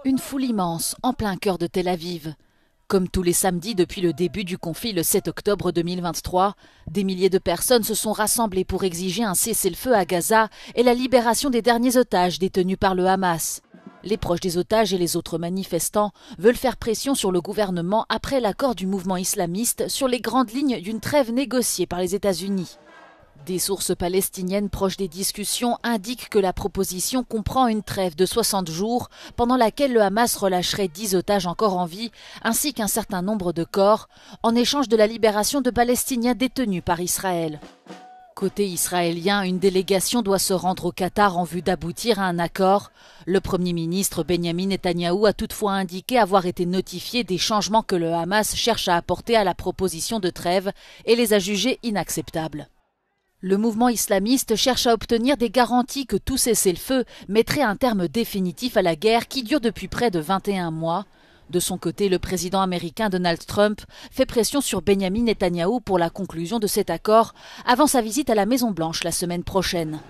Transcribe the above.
Une foule immense en plein cœur de Tel Aviv. Comme tous les samedis depuis le début du conflit le 7 octobre 2023, des milliers de personnes se sont rassemblées pour exiger un cessez-le-feu à Gaza et la libération des derniers otages détenus par le Hamas. Les proches des otages et les autres manifestants veulent faire pression sur le gouvernement après l'accord du mouvement islamiste sur les grandes lignes d'une trêve négociée par les États-Unis. Des sources palestiniennes proches des discussions indiquent que la proposition comprend une trêve de 60 jours pendant laquelle le Hamas relâcherait 10 otages encore en vie ainsi qu'un certain nombre de corps en échange de la libération de Palestiniens détenus par Israël. Côté israélien, une délégation doit se rendre au Qatar en vue d'aboutir à un accord. Le Premier ministre Benjamin Netanyahou a toutefois indiqué avoir été notifié des changements que le Hamas cherche à apporter à la proposition de trêve et les a jugés inacceptables. Le mouvement islamiste cherche à obtenir des garanties que tout cessez-le-feu mettrait un terme définitif à la guerre qui dure depuis près de 21 mois. De son côté, le président américain Donald Trump fait pression sur Benjamin Netanyahou pour la conclusion de cet accord avant sa visite à la Maison-Blanche la semaine prochaine.